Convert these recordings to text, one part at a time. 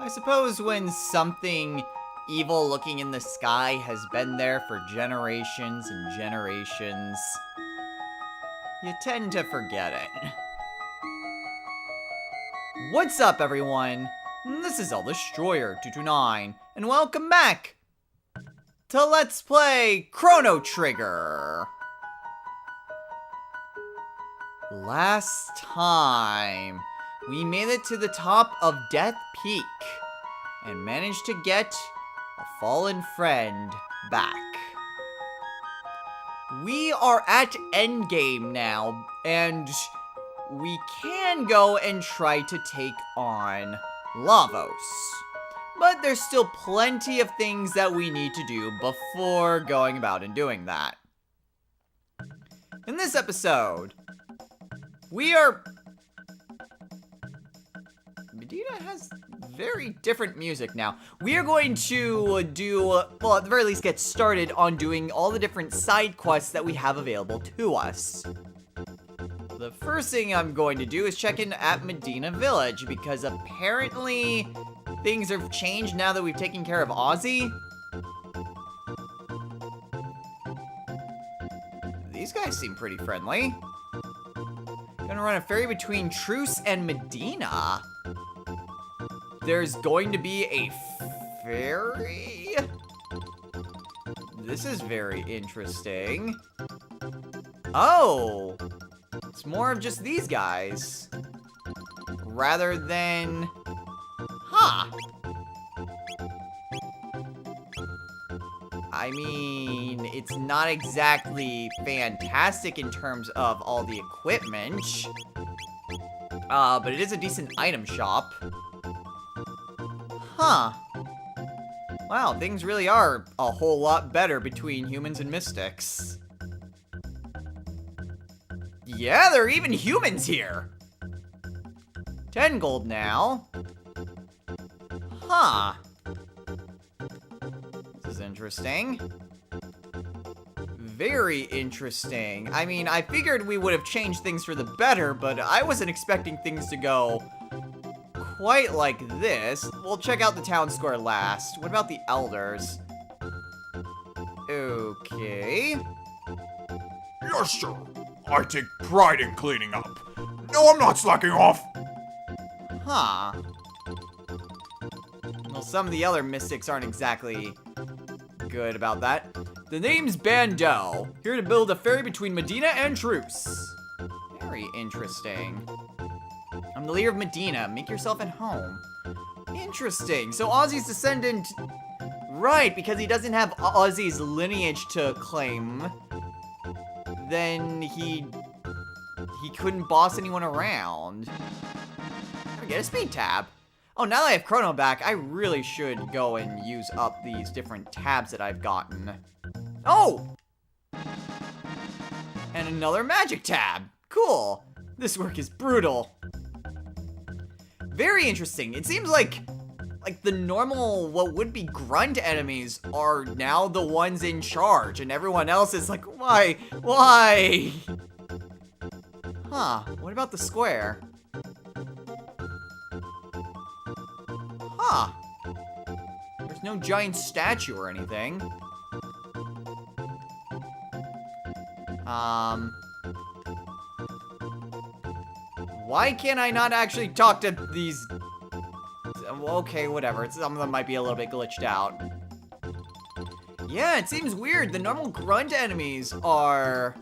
I suppose when something evil looking in the sky has been there for generations and generations, you tend to forget it. What's up, everyone? This is El Destroyer 229, and welcome back to Let's Play Chrono Trigger. Last time, we made it to the top of Death Peak and managed to get a fallen friend back. We are at endgame now, and we can go and try to take on Lavos. But there's still plenty of things that we need to do before going about and doing that. In this episode, Medina has very different music now. We are going to do, well, at the very least get started on doing all the different side quests that we have available to us. The first thing I'm going to do is check in at Medina Village, because apparently things have changed now that we've taken care of Ozzy. These guys seem pretty friendly. Gonna run a ferry between Truce and Medina. There's going to be a ferry? This is very interesting. Oh! It's more of just these guys. Rather than... Huh. I mean, it's not exactly fantastic in terms of all the equipment. But it is a decent item shop. Huh. Wow, things really are a whole lot better between humans and mystics. Yeah, there are even humans here. 10 gold now. Huh. This is interesting. Very interesting. I mean, I figured we would have changed things for the better, but I wasn't expecting things to go quite like this. We'll check out the town square last. What about the elders? Okay. Yes, sir. I take pride in cleaning up. No, I'm not slacking off. Huh. Well, some of the other mystics aren't exactly good about that. The name's Bandel. Here to build a ferry between Medina and Truce. Very interesting. I'm the leader of Medina. Make yourself at home. Interesting. So Ozzy's descendant... Right, because he doesn't have Ozzy's lineage to claim. Then he couldn't boss anyone around. Let me get a speed tab. Oh, now that I have Chrono back, I really should go and use up these different tabs that I've gotten. Oh! And another magic tab. Cool. This work is brutal. Very interesting. It seems like the normal, what would be grunt enemies are now the ones in charge, and everyone else is like, why? Why? Huh, what about the square? Huh. There's no giant statue or anything. Why can't I not actually talk to these... Okay, whatever. Some of them might be a little bit glitched out. Yeah, it seems weird. The normal grunt enemies are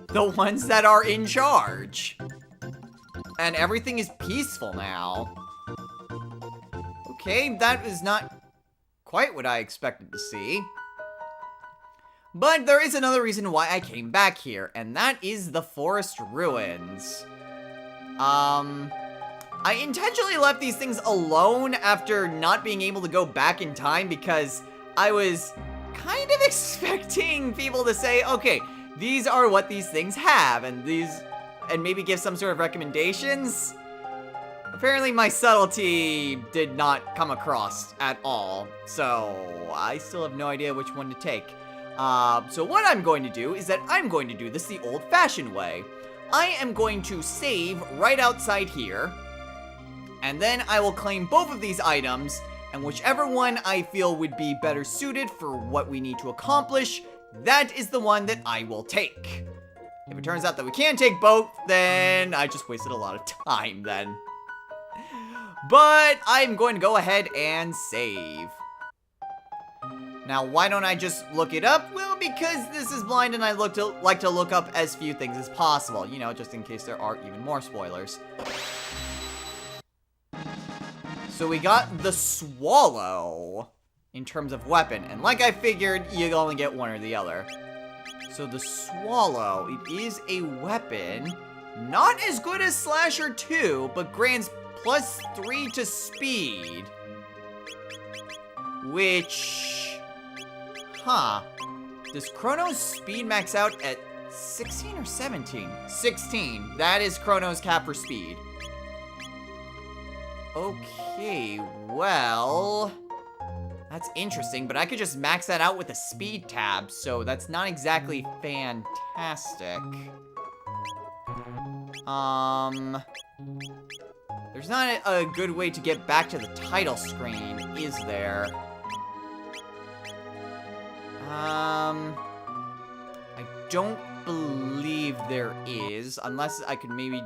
the ones that are in charge. And everything is peaceful now. Okay, that is not quite what I expected to see. But there is another reason why I came back here, and that is the forest ruins. I intentionally left these things alone after not being able to go back in time because I was kind of expecting people to say, okay, these are what these things have, and maybe give some sort of recommendations. Apparently my subtlety did not come across at all, so I still have no idea which one to take. So what I'm going to do is that I'm going to do this the old-fashioned way. I am going to save right outside here, And then I will claim both of these items, and whichever one I feel would be better suited for what we need to accomplish, that is the one that I will take. If it turns out that we can't take both, then I just wasted a lot of time then. But I'm going to go ahead and save. Now, why don't I just look it up? Well, because this is blind and I like to look up as few things as possible, you know, just in case there are even more spoilers. So we got the Swallow in terms of weapon, and like I figured, you only get one or the other. So the Swallow, it is a weapon, not as good as Slasher 2, but grants +3 to speed. Which, does Chrono's speed max out at 16 or 17? 16, that is Chrono's cap for speed. Okay, well, that's interesting, but I could just max that out with a speed tab, so that's not exactly fantastic. There's not a good way to get back to the title screen, is there? I don't believe there is, unless I could maybe...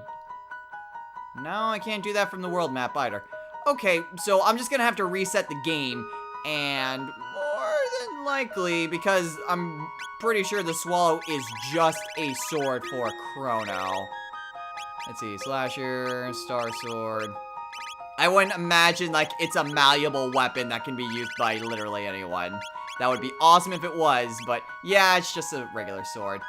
No, I can't do that from the world map either. Okay, so I'm just gonna have to reset the game, and more than likely, because I'm pretty sure the Swallow is just a sword for Chrono. Let's see, Slasher, Star Sword. I wouldn't imagine, like, it's a malleable weapon that can be used by literally anyone. That would be awesome if it was, but yeah, it's just a regular sword.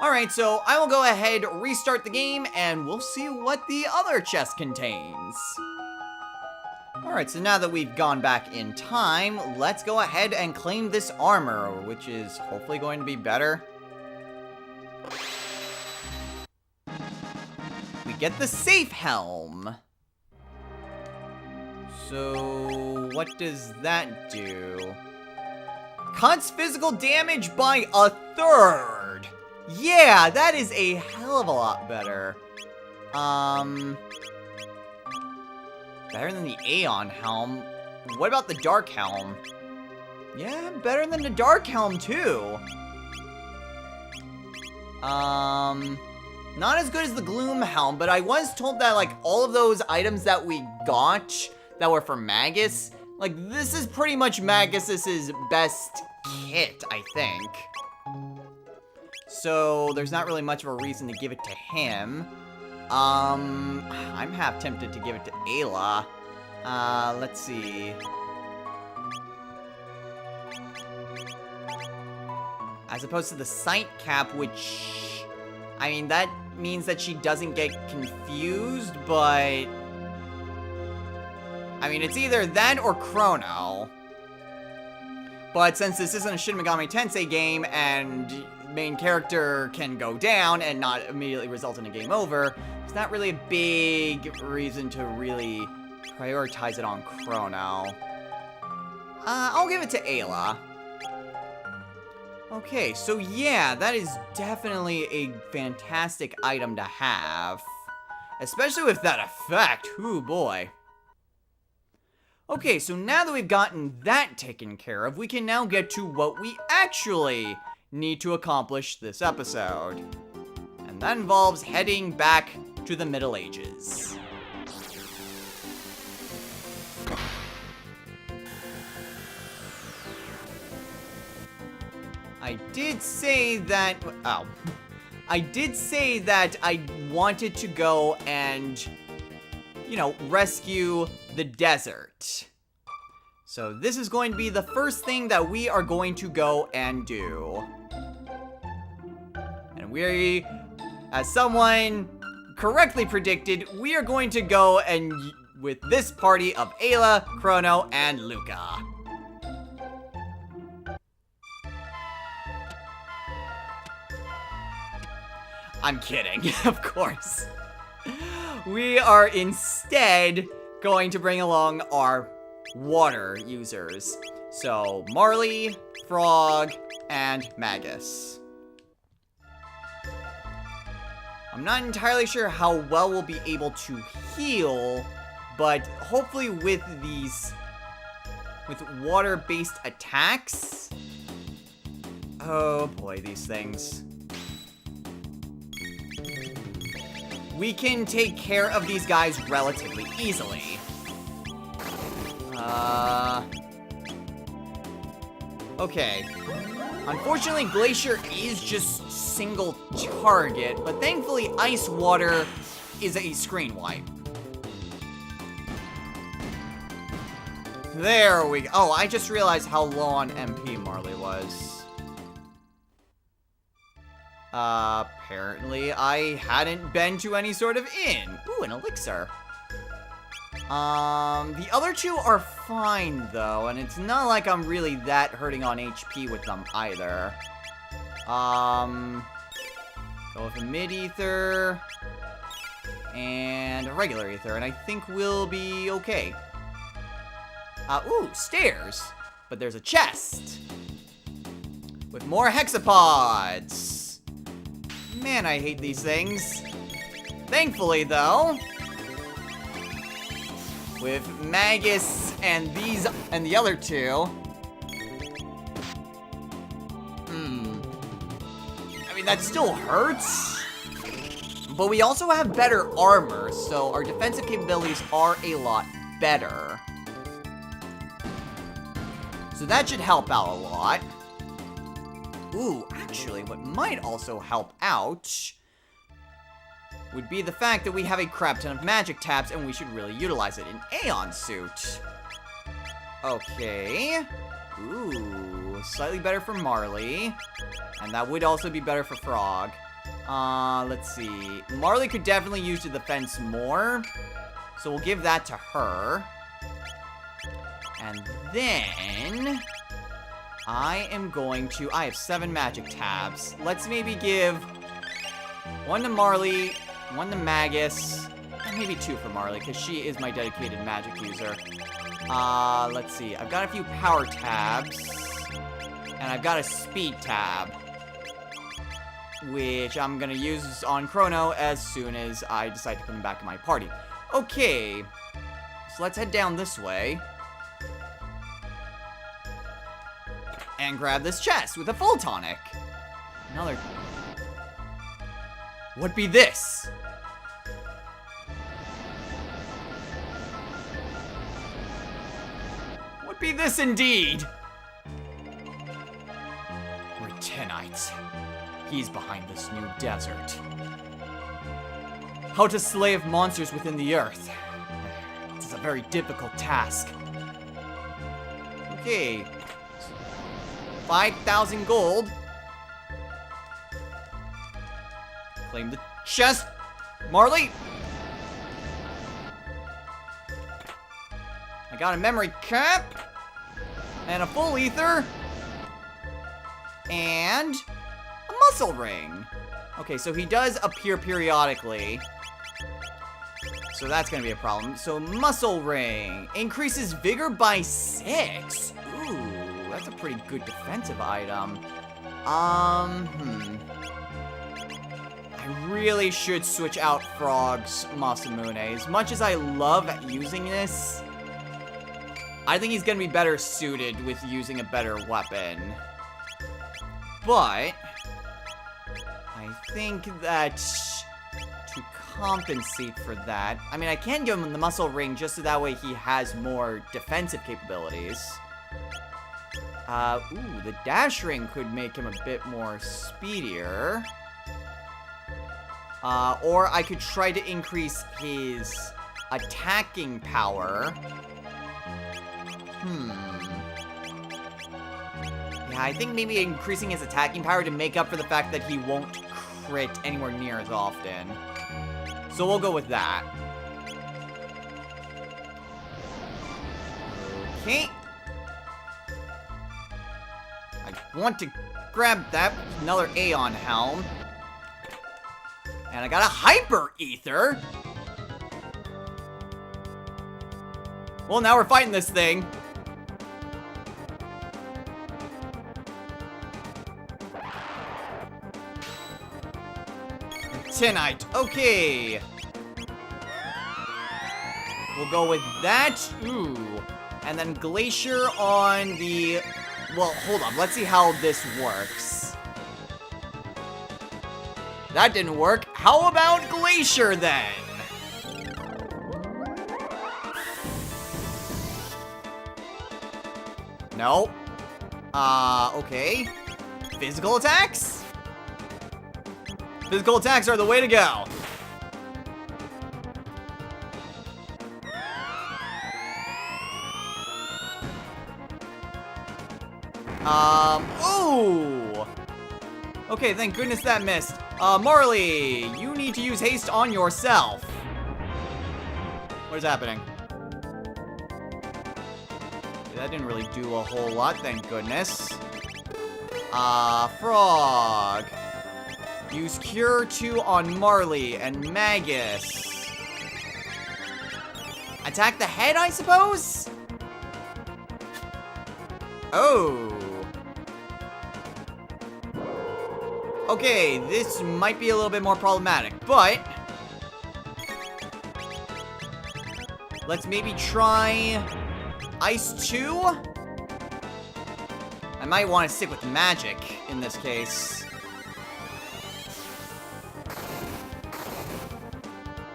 Alright, so I will go ahead, restart the game, and we'll see what the other chest contains. Alright, so now that we've gone back in time, let's go ahead and claim this armor, which is hopefully going to be better. We get the safe helm. So, what does that do? Cuts physical damage by 1/3. Yeah, that is a hell of a lot better. Better than the Aeon helm. What about the Dark helm? Yeah, better than the Dark helm too. Not as good as the Gloom helm, but I was told that like all of those items that we got that were for Magus, like this is pretty much Magus's best kit, I think. So there's not really much of a reason to give it to him. I'm half tempted to give it to Ayla. Let's see. As opposed to the sight cap, which, I mean, that means that she doesn't get confused, but I mean, it's either that or Chrono. But since this isn't a Shin Megami Tensei game and main character can go down and not immediately result in a game over, it's not really a big reason to really prioritize it on Chrono. I'll give it to Ayla. Okay, so yeah, that is definitely a fantastic item to have. Especially with that effect, ooh boy. Okay, so now that we've gotten that taken care of, we can now get to what we actually need to accomplish this episode. And that involves heading back to the Middle Ages. I did say that I wanted to go and, you know, rescue the desert. So this is going to be the first thing that we are going to go and do. And we, as someone correctly predicted, we are going to go and with this party of Ayla, Chrono, and Luca. I'm kidding, of course. We are instead going to bring along our water users. So, Marley, Frog, and Magus. I'm not entirely sure how well we'll be able to heal, but hopefully with water-based attacks. Oh boy, these things. We can take care of these guys relatively easily. Okay. Unfortunately, Glacier is just single target, but thankfully Ice Water is a screen wipe. There we go. Oh, I just realized how low on MP Marley was. Apparently I hadn't been to any sort of inn. Ooh, an elixir. The other two are fine, though, and it's not like I'm really that hurting on HP with them, either. Go with a mid-ether, and a regular ether, and I think we'll be okay. Ooh, stairs, but there's a chest with more hexapods. Man, I hate these things. Thankfully, though, with Magus and these and the other two. I mean, that still hurts. But we also have better armor, so our defensive capabilities are a lot better. So that should help out a lot. Ooh, actually, what might also help out would be the fact that we have a crap ton of magic tabs, and we should really utilize it in Aeon Suit. Okay. Ooh, slightly better for Marley. And that would also be better for Frog. Let's see. Marley could definitely use the defense more, so we'll give that to her. And then I have 7 magic tabs. Let's maybe give 1 to Marley, 1 to Magus, and maybe 2 for Marley, because she is my dedicated magic user. Let's see. I've got a few power tabs, and I've got a speed tab, which I'm gonna use on Chrono as soon as I decide to put him back in my party. Okay, so let's head down this way and grab this chest with a full tonic. Another. What be this? What be this indeed? Retinite. He's behind this new desert. How to slay monsters within the earth. This is a very difficult task. Okay. 5,000 gold. Claim the chest. Marley. I got a memory cap. And a full ether. And a muscle ring. Okay, so he does appear periodically. So that's gonna be a problem. So muscle ring. Increases vigor by 6. Ooh, that's a pretty good defensive item. I really should switch out Frog's Masamune. As much as I love using this, I think he's gonna be better suited with using a better weapon. But I think that to compensate for that, I mean, I can give him the muscle ring just so that way he has more defensive capabilities. Ooh, the dash ring could make him a bit more speedier. Or I could try to increase his attacking power. Yeah, I think maybe increasing his attacking power to make up for the fact that he won't crit anywhere near as often. So we'll go with that. Okay. I want to grab that. Another Aeon Helm. And I got a Hyper Ether. Well, now we're fighting this thing. Retinite. Okay. We'll go with that. Ooh. And then Glacier on the... Well, hold on. Let's see how this works. That didn't work. How about Glacier then? Nope. Okay. Physical attacks? Physical attacks are the way to go. Ooh! Okay, thank goodness that missed. Marley, you need to use haste on yourself. What is happening? That didn't really do a whole lot, thank goodness. Frog. Use Cure 2 on Marley and Magus. Attack the head, I suppose? Oh. Okay, this might be a little bit more problematic, but... let's maybe try... Ice 2? I might want to stick with magic in this case.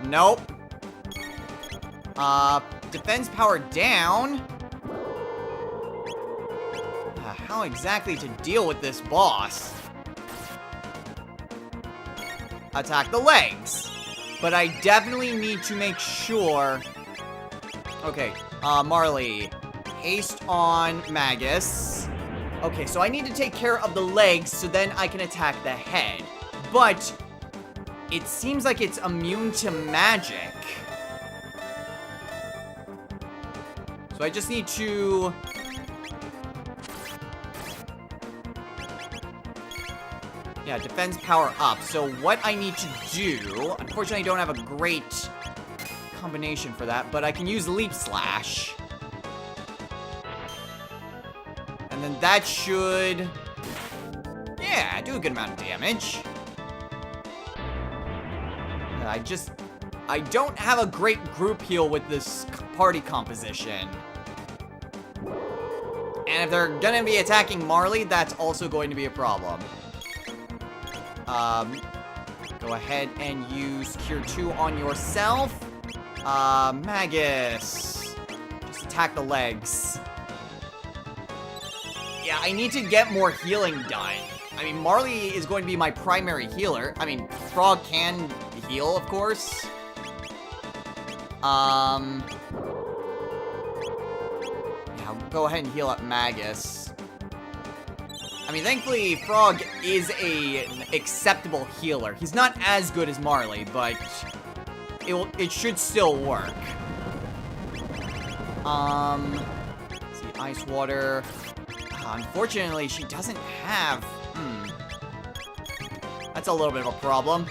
Nope. Defense power down. How exactly to deal with this boss? Attack the legs. But I definitely need to make sure... Okay, Marley. Haste on Magus. Okay, so I need to take care of the legs so then I can attack the head. But it seems like it's immune to magic. So I just need to... yeah, defense power up. So what I need to do... unfortunately, I don't have a great combination for that, but I can use Leap Slash. And then that should... yeah, do a good amount of damage. I don't have a great group heal with this party composition. And if they're gonna be attacking Marley, that's also going to be a problem. Go ahead and use Cure 2 on yourself. Magus. Just attack the legs. Yeah, I need to get more healing done. I mean, Marley is going to be my primary healer. I mean, Frog can heal, of course. Yeah, go ahead and heal up Magus. I mean, thankfully, Frog is an acceptable healer. He's not as good as Marley, but it should still work. Let's see, Ice Water. Unfortunately, she doesn't have... that's a little bit of a problem.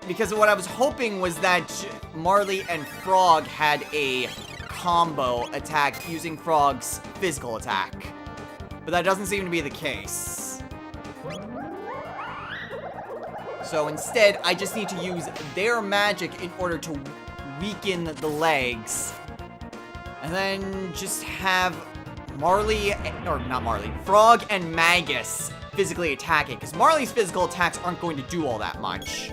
Because what I was hoping was that Marley and Frog had a combo attack using Frog's physical attack. But that doesn't seem to be the case. So instead, I just need to use their magic in order to weaken the legs. And then just have Marley, or not Marley, Frog and Magus physically attacking. Because Marley's physical attacks aren't going to do all that much.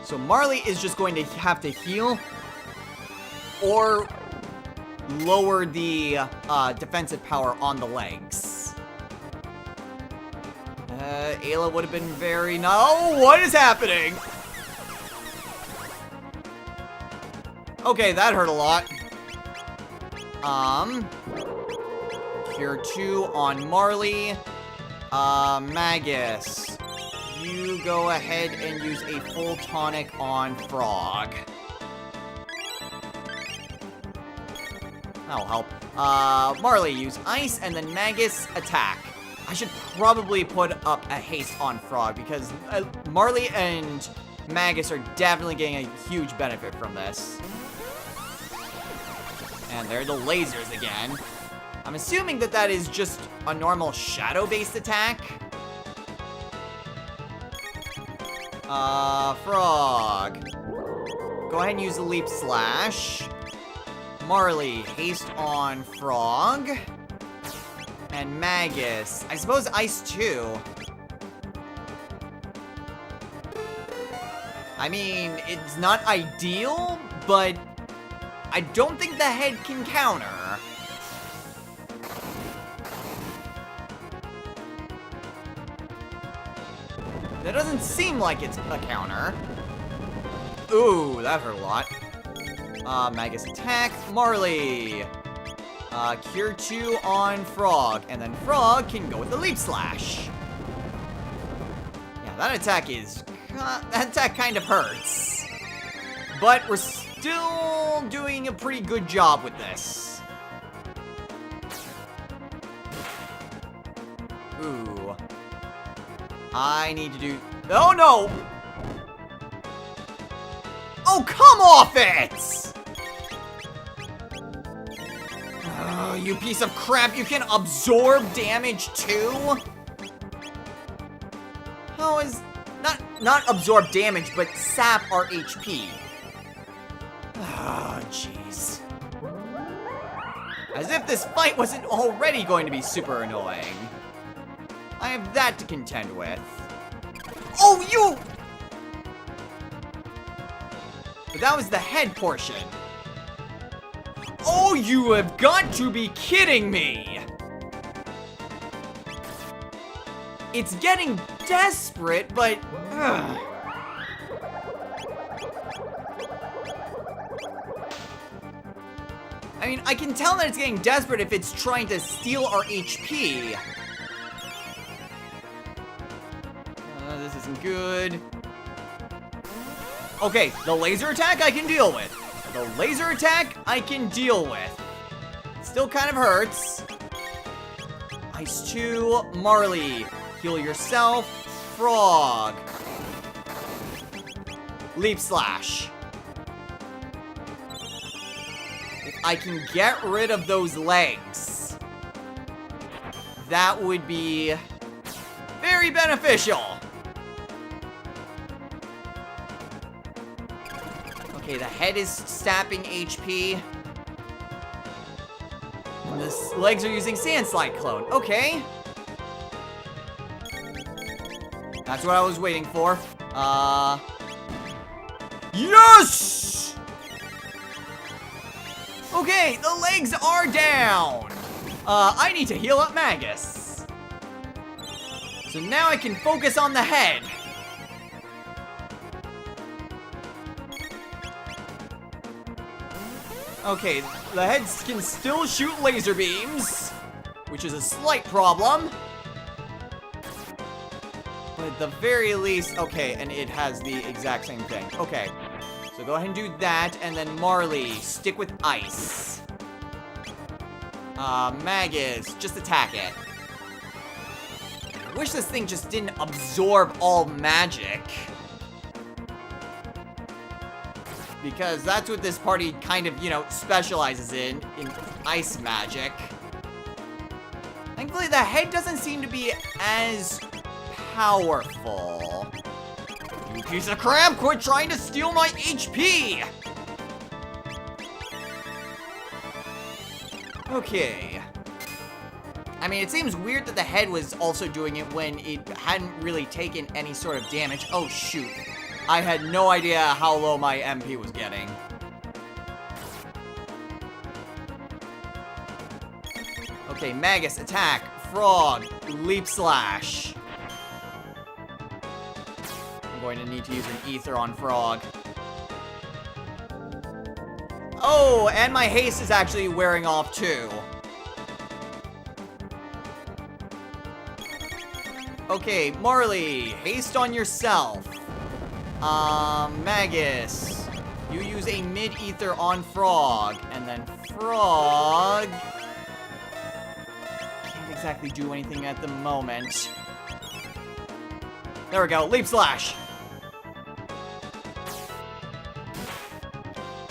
So Marley is just going to have to heal or lower the defensive power on the legs. Ayla would have been very... no, what is happening? Okay, that hurt a lot. Cure 2 on Marley. Magus. You go ahead and use a full tonic on Frog. That'll help. Marley, use Ice, and then Magus, attack. I should probably put up a haste on Frog, because Marley and Magus are definitely getting a huge benefit from this. And there are the lasers again. I'm assuming that that is just a normal shadow-based attack. Frog. Go ahead and use the Leap Slash. Marley, haste on Frog. And Magus. I suppose Ice too. I mean, it's not ideal, but I don't think the head can counter. That doesn't seem like it's a counter. Ooh, that hurt a lot. Magus attack, Marley. Cure 2 on Frog, and then Frog can go with the Leap Slash. Yeah, that attack is... that attack kind of hurts. But we're still doing a pretty good job with this. Ooh. I need to do... Oh, no! Oh, come off it! Oh, you piece of crap, you can absorb damage too? How is... Not absorb damage, but sap our HP. Oh, jeez. As if this fight wasn't already going to be super annoying. I have that to contend with. Oh, you! But that was the head portion. Oh, you have got to be kidding me! It's getting desperate, but... ugh. I mean, I can tell that it's getting desperate if it's trying to steal our HP. This isn't good. Okay, the laser attack I can deal with. The laser attack I can deal with. Still kind of hurts. Ice 2, Marley. Heal yourself. Frog. Leap Slash. If I can get rid of those legs, that would be very beneficial. Okay, the head is sapping HP. And the legs are using Sandslide Clone. Okay. That's what I was waiting for. Yes! Okay, the legs are down. I need to heal up Magus. So now I can focus on the head. Okay, the heads can still shoot laser beams, which is a slight problem. But at the very least, okay, and it has the exact same thing. Okay, so go ahead and do that, and then Marley, stick with ice. Magus, just attack it. I wish this thing just didn't absorb all magic. Because that's what this party kind of, you know, specializes in ice magic. Thankfully, the head doesn't seem to be as powerful. You piece of crap, quit trying to steal my HP! Okay. I mean, it seems weird that the head was also doing it when it hadn't really taken any sort of damage. Oh, shoot. I had no idea how low my MP was getting. Okay, Magus, attack. Frog, Leap Slash. I'm going to need to use an Ether on Frog. Oh, and my haste is actually wearing off too. Okay, Marley, haste on yourself. Magus, you use a mid-ether on Frog, and then Frog can't exactly do anything at the moment. There we go, Leap Slash.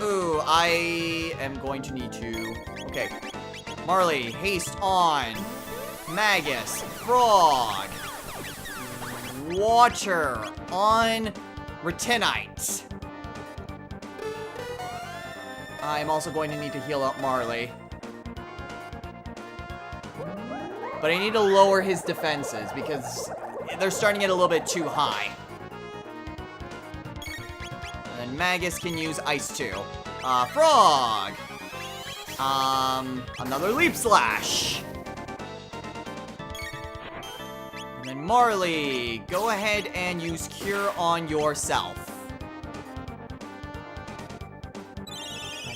Ooh, I am going to need to... Okay. Marley, haste on. Magus, frog. Water on Retinite. I'm also going to need to heal up Marley. But I need to lower his defenses because they're starting to get a little bit too high. And then Magus can use Ice too. Frog! Another Leap Slash. And then Marley, go ahead and use Cure on yourself.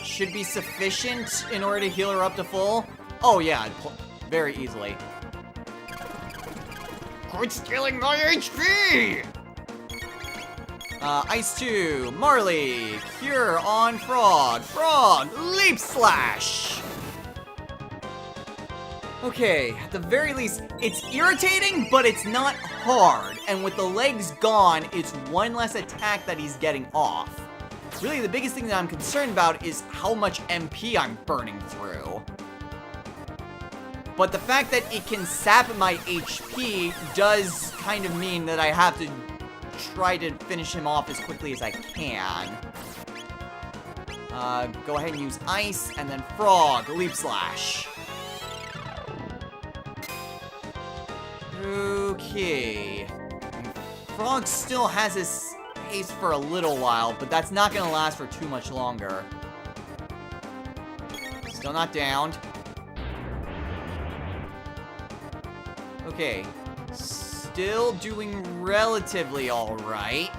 Should be sufficient in order to heal her up to full. Oh yeah, very easily. Quit stealing my HP! Ice 2, Marley, Cure on Frog. Frog, Leap Slash! Okay, at the very least, it's irritating, but it's not hard. And with the legs gone, it's one less attack that he's getting off. Really, the biggest thing that I'm concerned about is how much MP I'm burning through. But the fact that it can sap my HP does kind of mean that I have to try to finish him off as quickly as I can. Go ahead and use Ice, and then Frog, Leap Slash. Okay. Frog still has his haste for a little while, but that's not gonna last for too much longer. Still not downed. Okay. Still doing relatively alright.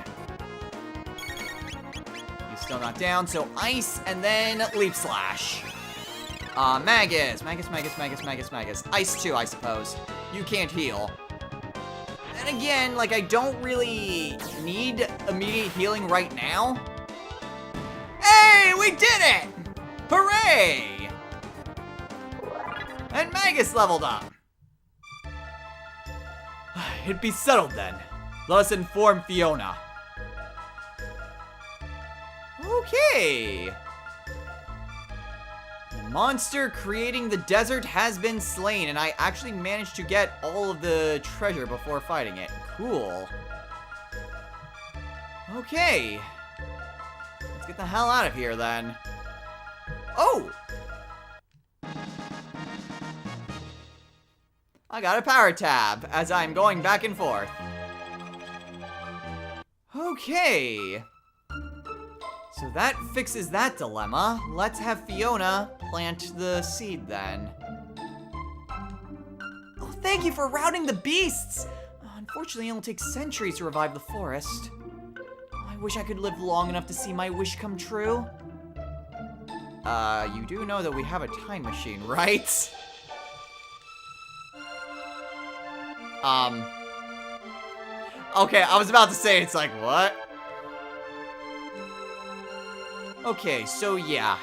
He's still not down, so Ice and then Leap Slash. Magus. Ice 2, I suppose. You can't heal. And again, like, I don't really need immediate healing right now. Hey, we did it! Hooray! And Magus leveled up. It'd be settled then. Let us inform Fiona. Okay. The monster creating the desert has been slain, and I actually managed to get all of the treasure before fighting it. Cool. Okay. Let's get the hell out of here then. Oh! I got a power tab as I'm going back and forth. Okay. So that fixes that dilemma. Let's have Fiona plant the seed then. Oh, thank you for routing the beasts. Unfortunately, it'll take centuries to revive the forest. Oh, I wish I could live long enough to see my wish come true. You do know that we have a time machine, right? Okay, I was about to say, it's like, what? Okay, so yeah,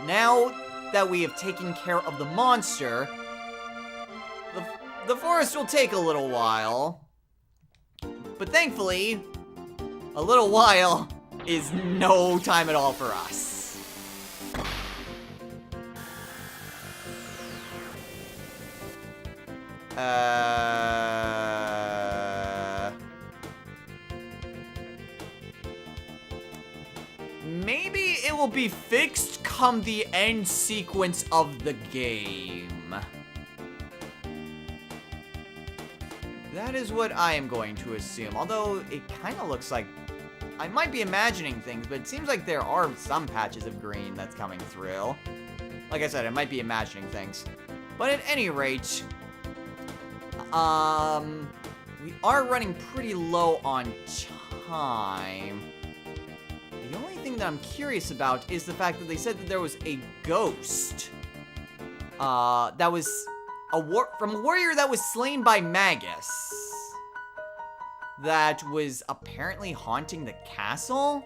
now that we have taken care of the monster, the forest will take a little while, but thankfully, a little while is no time at all for us. Maybe it will be fixed come the end sequence of the game. That is what I am going to assume, although it kind of looks like I might be imagining things, but it seems like there are some patches of green that's coming through. Like I said, I might be imagining things. But at any rate, we are running pretty low on time. The only thing that I'm curious about is the fact that they said that there was a ghost. That was from a warrior that was slain by Magus. That was apparently haunting the castle.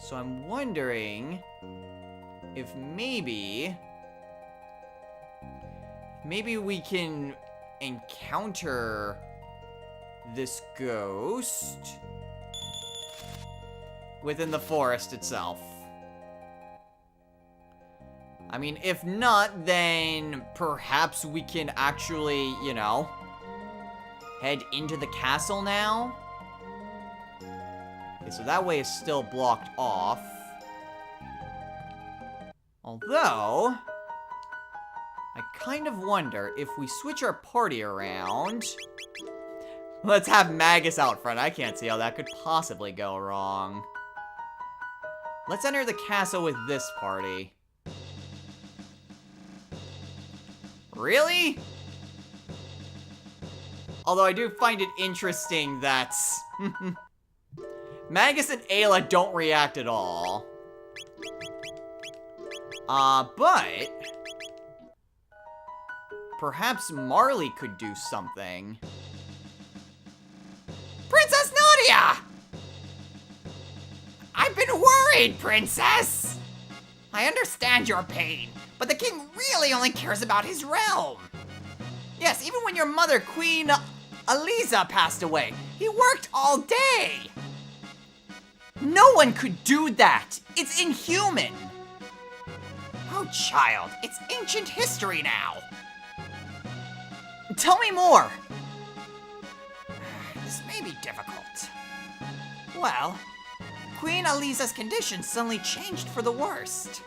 So I'm wondering if maybe we can encounter this ghost within the forest itself. I mean, if not, then perhaps we can actually, you know, head into the castle now. Okay, so that way is still blocked off. Although, I kind of wonder if we switch our party around. Let's have Magus out front. I can't see how that could possibly go wrong. Let's enter the castle with this party. Really? Although I do find it interesting that Magus and Ayla don't react at all. But perhaps Marley could do something. Princess Nadia! I've been worried, Princess! I understand your pain, but the king really only cares about his realm. Yes, even when your mother, Queen Eliza, passed away, he worked all day. No one could do that. It's inhuman. Oh, child, it's ancient history now. Tell me more. This may be difficult. Well, Queen Eliza's condition suddenly changed for the worst.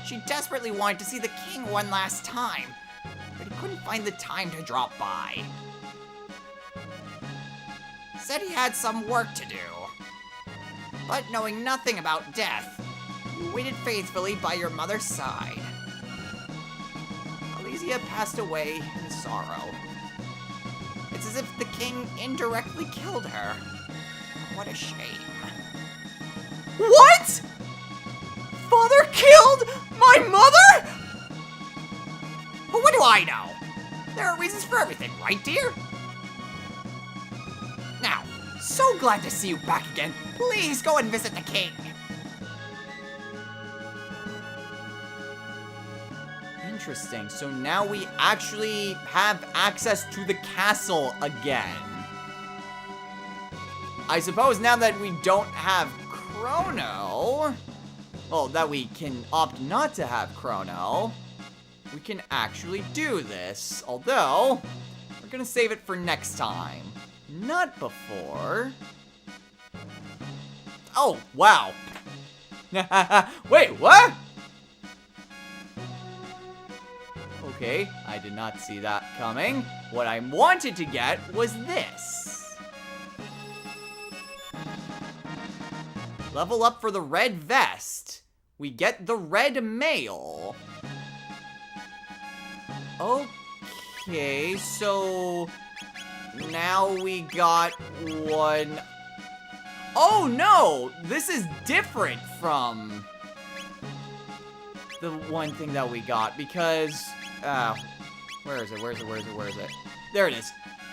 She desperately wanted to see the king one last time, but he couldn't find the time to drop by. Said he had some work to do. But knowing nothing about death, you waited faithfully by your mother's side. Eliza passed away in sorrow. It's as if the king indirectly killed her. What a shame. What? Father killed my mother? But what do I know? There are reasons for everything, right, dear? Now, so glad to see you back again. Please go and visit the king. Interesting. So now we actually have access to the castle again. I suppose now that we don't have Chrono, well, that we can opt not to have Chrono, we can actually do this. Although, we're gonna save it for next time. Not before. Oh, wow. Wait, what? Okay, I did not see that coming. What I wanted to get was this. Level up for the red vest. We get the red mail. Okay, so now we got one. Oh no, this is different from the one thing that we got because, where is it? There it is.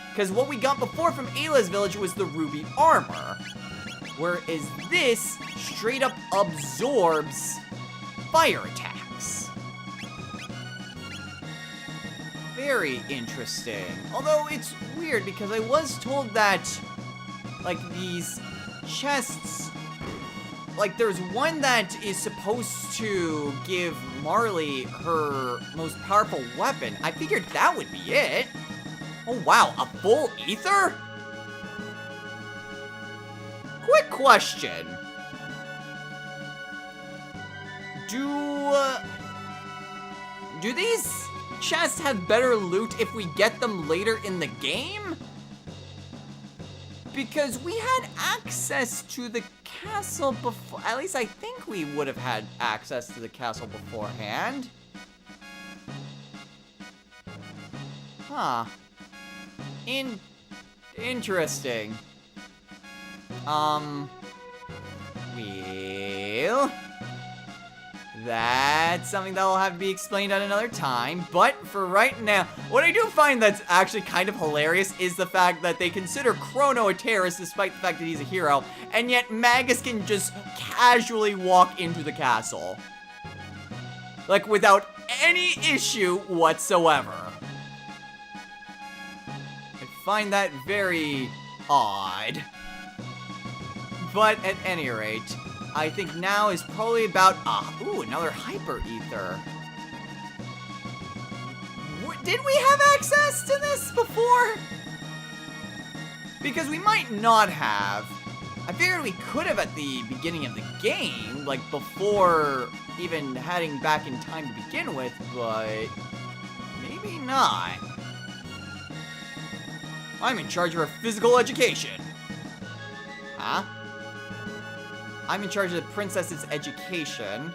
Because what we got before from Ayla's village was the ruby armor. Whereas this straight up absorbs fire attacks. Very interesting. Although it's weird because I was told that, like, these chests, like, there's one that is supposed to give Marley her most powerful weapon. I figured that would be it. Oh wow, a full ether? Quick question. Do these chests have better loot if we get them later in the game? Because we had access to the castle before. At least I think we would have had access to the castle beforehand. Huh. Interesting. Well, that's something that will have to be explained at another time. But for right now, what I do find that's actually kind of hilarious is the fact that they consider Chrono a terrorist despite the fact that he's a hero, and yet Magus can just casually walk into the castle. Like, without any issue whatsoever. I find that very odd. But at any rate, I think now is probably about, ooh, another hyper ether. did we have access to this before? Because we might not have. I figured we could have at the beginning of the game, like before even heading back in time to begin with, but maybe not. I'm in charge of our physical education. Huh? I'm in charge of the princess's education.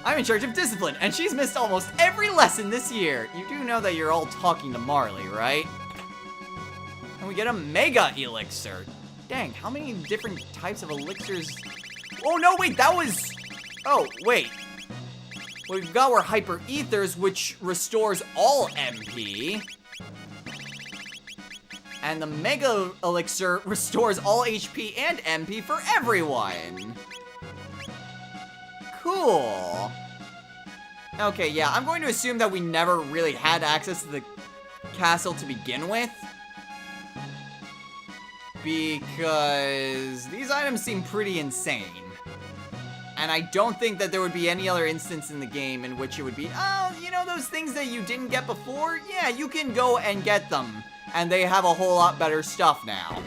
I'm in charge of discipline, and she's missed almost every lesson this year. You do know that you're all talking to Marley, right? And we get a Mega Elixir. Dang, how many different types of elixirs? Oh, no, wait, that was... Oh, wait. What we've got were Hyper Ethers, which restores all MP. And the Mega Elixir restores all HP and MP for everyone. Cool. Okay, yeah, I'm going to assume that we never really had access to the castle to begin with. Because these items seem pretty insane. And I don't think that there would be any other instance in the game in which it would be, oh, you know those things that you didn't get before? Yeah, you can go and get them. And they have a whole lot better stuff now.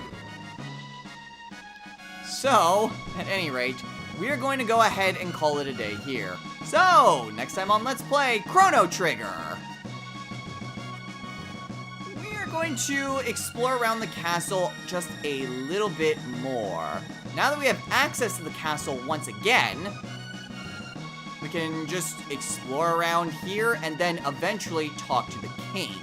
So, at any rate, we are going to go ahead and call it a day here. So, next time on Let's Play Chrono Trigger. We are going to explore around the castle just a little bit more. Now that we have access to the castle once again, we can just explore around here and then eventually talk to the king.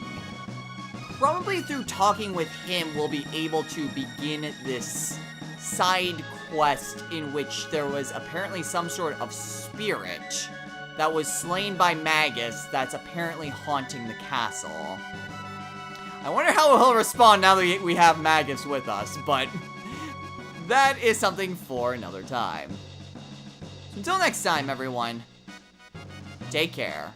Probably through talking with him, we'll be able to begin this side quest in which there was apparently some sort of spirit that was slain by Magus that's apparently haunting the castle. I wonder how he'll respond now that we have Magus with us, but that is something for another time. Until next time, everyone, take care.